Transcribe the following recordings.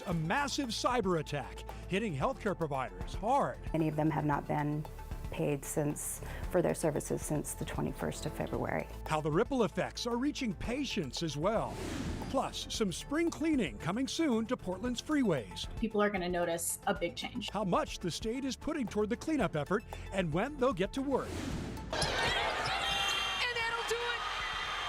A massive cyber attack hitting healthcare providers hard. Many of them have not been paid for their services since the 21st of February. How the ripple effects are reaching patients as well. Plus, some spring cleaning coming soon to Portland's freeways. People are going to notice a big change. How much the state is putting toward the cleanup effort and when they'll get to work. And that'll do it!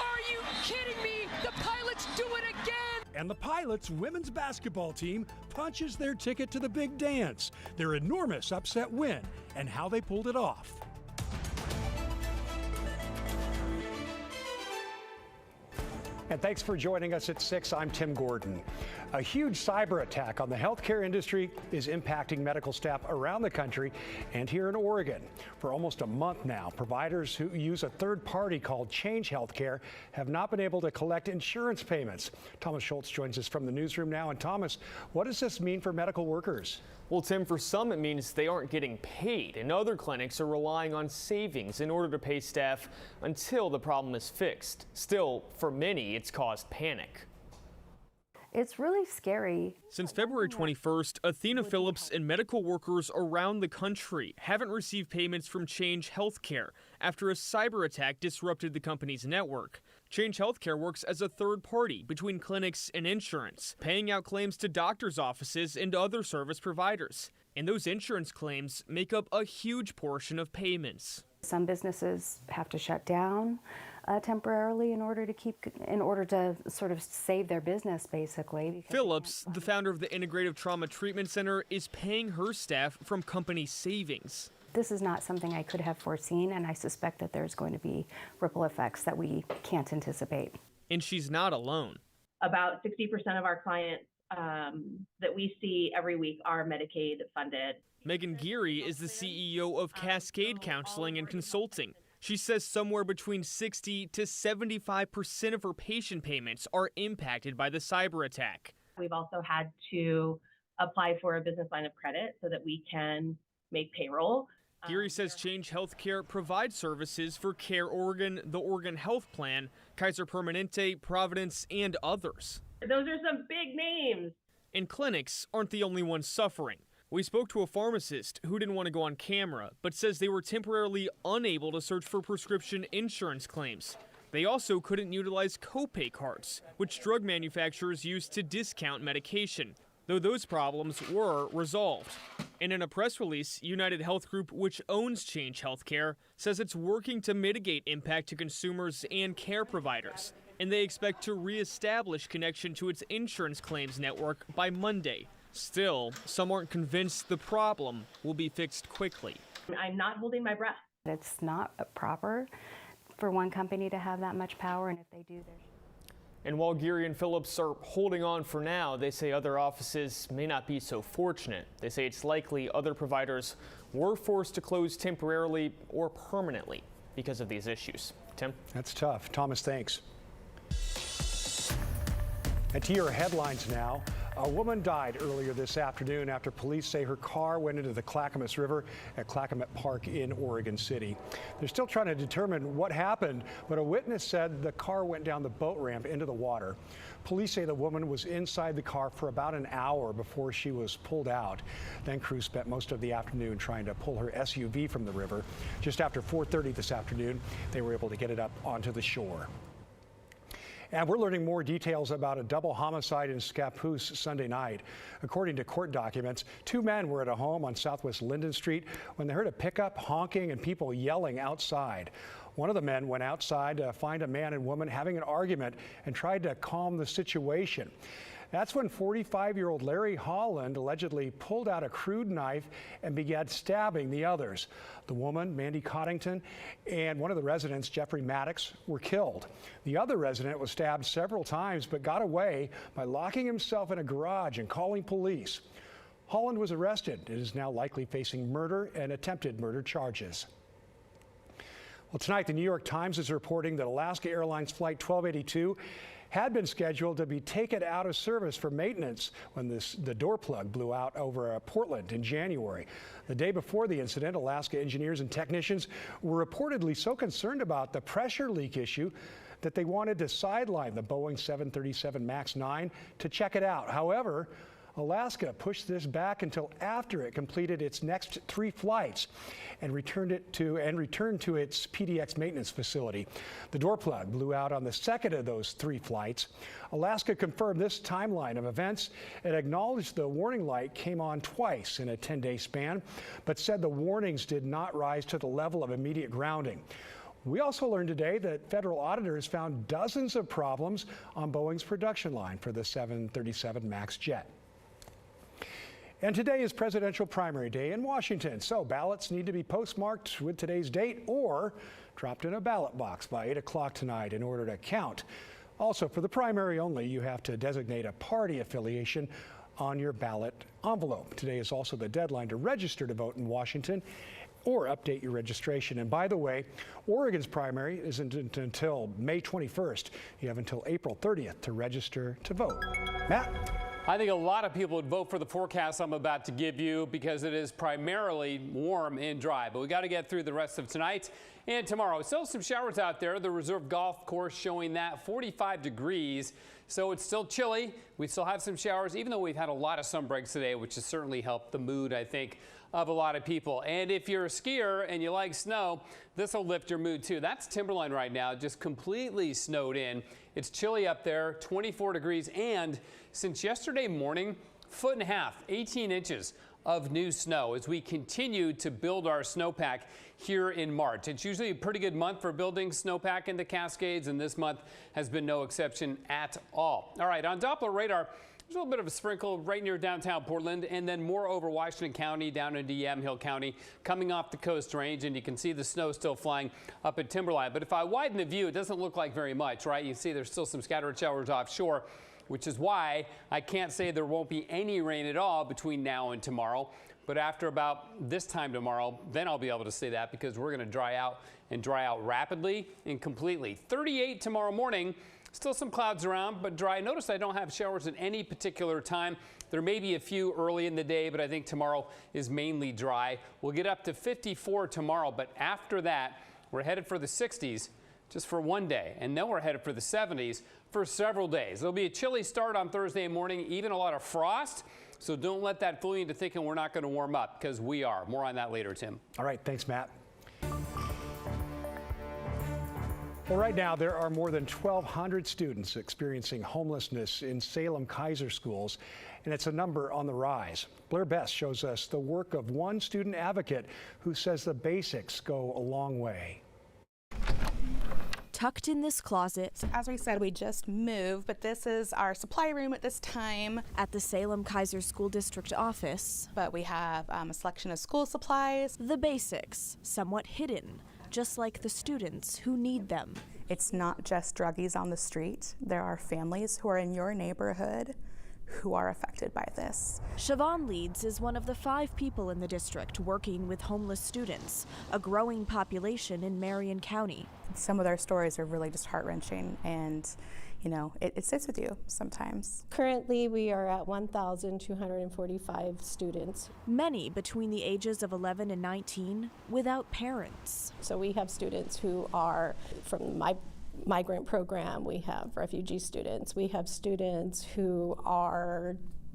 Are you kidding me? The pilots do it again! And the Pilots women's basketball team punches their ticket to the big dance, their enormous upset win, and how they pulled it off. And thanks for joining us at 6. I'm Tim Gordon. A huge cyber attack on the healthcare industry is impacting medical staff around the country and here in Oregon. For almost a month now, providers who use a third party called Change Healthcare have not been able to collect insurance payments. Thomas Schultz joins us from the newsroom now. And Thomas, what does this mean for medical workers? Well, Tim, for some it means they aren't getting paid, and other clinics are relying on savings in order to pay staff until the problem is fixed. Still, for many, it's caused panic. It's really scary. Since February 21st, Athena Phillips and medical workers around the country haven't received payments from Change Healthcare after a cyber attack disrupted the company's network. Change Healthcare works as a third party between clinics and insurance, paying out claims to doctors' offices and other service providers. And those insurance claims make up a huge portion of payments. Some businesses have to shut down temporarily in order to sort of save their business, basically. Phillips, the founder of the Integrative Trauma Treatment Center, is paying her staff from company savings. This is not something I could have foreseen, and I suspect that there's going to be ripple effects that we can't anticipate. And she's not alone. About 60% of our clients that we see every week are Medicaid funded. Megan Geary is the CEO of Cascade Counseling and Consulting. She says somewhere between 60 to 75% of her patient payments are impacted by the cyber attack. We've also had to apply for a business line of credit so that we can make payroll. Geary says Change Healthcare provides services for Care Oregon, the Oregon Health Plan, Kaiser Permanente, Providence, and others. Those are some big names. And clinics aren't the only ones suffering. We spoke to a pharmacist who didn't want to go on camera, but says they were temporarily unable to search for prescription insurance claims. They also couldn't utilize copay cards, which drug manufacturers use to discount medication, though those problems were resolved. And in a press release, United Health Group, which owns Change Healthcare, says it's working to mitigate impact to consumers and care providers, and they expect to reestablish connection to its insurance claims network by Monday. Still, some aren't convinced the problem will be fixed quickly. I'm not holding my breath. It's not proper for one company to have that much power, and if they do, And while Geary and Phillips are holding on for now, they say other offices may not be so fortunate. They say it's likely other providers were forced to close temporarily or permanently because of these issues. Tim? That's tough. Thomas, thanks. And to your headlines now. A woman died earlier this afternoon after police say her car went into the Clackamas River at Clackamas Park in Oregon City. They're still trying to determine what happened, but a witness said the car went down the boat ramp into the water. Police say the woman was inside the car for about an hour before she was pulled out. Then crews spent most of the afternoon trying to pull her SUV from the river. Just after 4:30 this afternoon, they were able to get it up onto the shore. And we're learning more details about a double homicide in Scappoose Sunday night. According to court documents, two men were at a home on Southwest Linden Street when they heard a pickup honking and people yelling outside. One of the men went outside to find a man and woman having an argument and tried to calm the situation. That's when 45-year-old Larry Holland allegedly pulled out a crude knife and began stabbing the others. The woman, Mandy Coddington, and one of the residents, Jeffrey Maddox, were killed. The other resident was stabbed several times but got away by locking himself in a garage and calling police. Holland was arrested and is now likely facing murder and attempted murder charges. Well, tonight, the New York Times is reporting that Alaska Airlines Flight 1282 had been scheduled to be taken out of service for maintenance when the door plug blew out over Portland in January. The day before the incident, Alaska engineers and technicians were reportedly so concerned about the pressure leak issue that they wanted to sideline the Boeing 737 MAX 9 to check it out. However, Alaska pushed this back until after it completed its next 3 flights and returned to its PDX maintenance facility. The door plug blew out on the second of those 3 flights. Alaska confirmed this timeline of events and acknowledged the warning light came on twice in a 10-day span, but said the warnings did not rise to the level of immediate grounding. We also learned today that federal auditors found dozens of problems on Boeing's production line for the 737 MAX jet. And today is presidential primary day in Washington, so ballots need to be postmarked with today's date or dropped in a ballot box by 8 o'clock tonight in order to count. Also, for the primary only, you have to designate a party affiliation on your ballot envelope. Today is also the deadline to register to vote in Washington or update your registration. And by the way, Oregon's primary isn't until May 21st. You have until April 30th to register to vote. Matt? I think a lot of people would vote for the forecast I'm about to give you because it is primarily warm and dry. But we got to get through the rest of tonight and tomorrow. Still some showers out there. The Reserve Golf Course showing that 45 degrees. So it's still chilly. We still have some showers, even though we've had a lot of sun breaks today, which has certainly helped the mood, I think, of a lot of people. And if you're a skier and you like snow, this will lift your mood too. That's Timberline right now, just completely snowed in. It's chilly up there, 24 degrees. And since yesterday morning, 1.5 feet, 18 inches of new snow as we continue to build our snowpack here in March. It's usually a pretty good month for building snowpack in the Cascades, and this month has been no exception at all. All right, on Doppler radar, there's a little bit of a sprinkle right near downtown Portland, and then more over Washington County down into Yamhill County coming off the Coast Range, and you can see the snow still flying up at Timberline. But if I widen the view, it doesn't look like very much, right? You see there's still some scattered showers offshore, which is why I can't say there won't be any rain at all between now and tomorrow. But after about this time tomorrow, then I'll be able to say that because we're going to dry out and dry out rapidly and completely. 38 tomorrow morning. Still some clouds around, but dry. Notice I don't have showers at any particular time. There may be a few early in the day, but I think tomorrow is mainly dry. We'll get up to 54 tomorrow, but after that, we're headed for the 60s just for one day, and then we're headed for the 70s for several days. There'll be a chilly start on Thursday morning, even a lot of frost, so don't let that fool you into thinking we're not going to warm up, because we are. More on that later, Tim. All right, thanks, Matt. Well, right now, there are more than 1,200 students experiencing homelessness in Salem-Keizer schools, and it's a number on the rise. Blair Best shows us the work of one student advocate who says the basics go a long way. Tucked in this closet, as we said, we just moved, but this is our supply room at this time. At the Salem-Keizer School District office. But we have a selection of school supplies. The basics, somewhat hidden, just like the students who need them. It's not just druggies on the street. There are families who are in your neighborhood who are affected by this. Siobhan Leeds is one of the 5 people in the district working with homeless students, a growing population in Marion County. Some of their stories are really just heart-wrenching, and you know, it sits with you sometimes. Currently, we are at 1,245 students. Many between the ages of 11 and 19 without parents. So we have students who are from my migrant program, we have refugee students, we have students who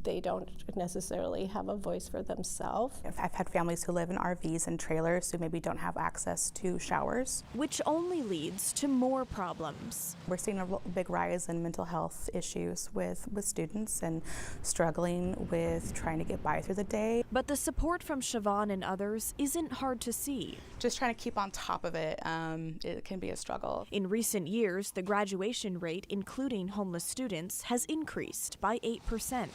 they don't necessarily have a voice for themselves. I've had families who live in RVs and trailers who maybe don't have access to showers. Which only leads to more problems. We're seeing a big rise in mental health issues with students and struggling with trying to get by through the day. But the support from Siobhan and others isn't hard to see. Just trying to keep on top of it, it can be a struggle. In recent years, the graduation rate, including homeless students, has increased by 8%.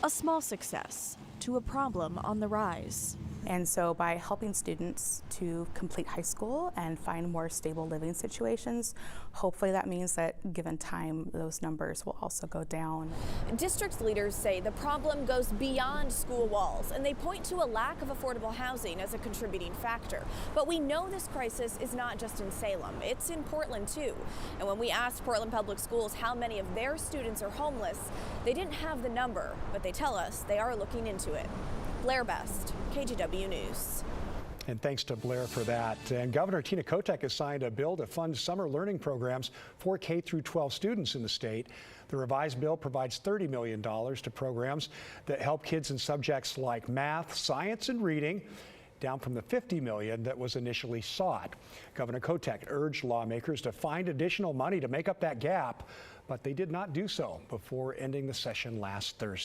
A small success to a problem on the rise. And so by helping students to complete high school and find more stable living situations, hopefully that means that given time, those numbers will also go down. District leaders say the problem goes beyond school walls, and they point to a lack of affordable housing as a contributing factor. But we know this crisis is not just in Salem, it's in Portland too. And when we asked Portland Public Schools how many of their students are homeless, they didn't have the number, but they tell us they are looking into it. Blair Best, KGW News. And thanks to Blair for that. And Governor Tina Kotek has signed a bill to fund summer learning programs for K through 12 students in the state. The revised bill provides $30 million to programs that help kids in subjects like math, science, and reading, down from the $50 million that was initially sought. Governor Kotek urged lawmakers to find additional money to make up that gap, but they did not do so before ending the session last Thursday.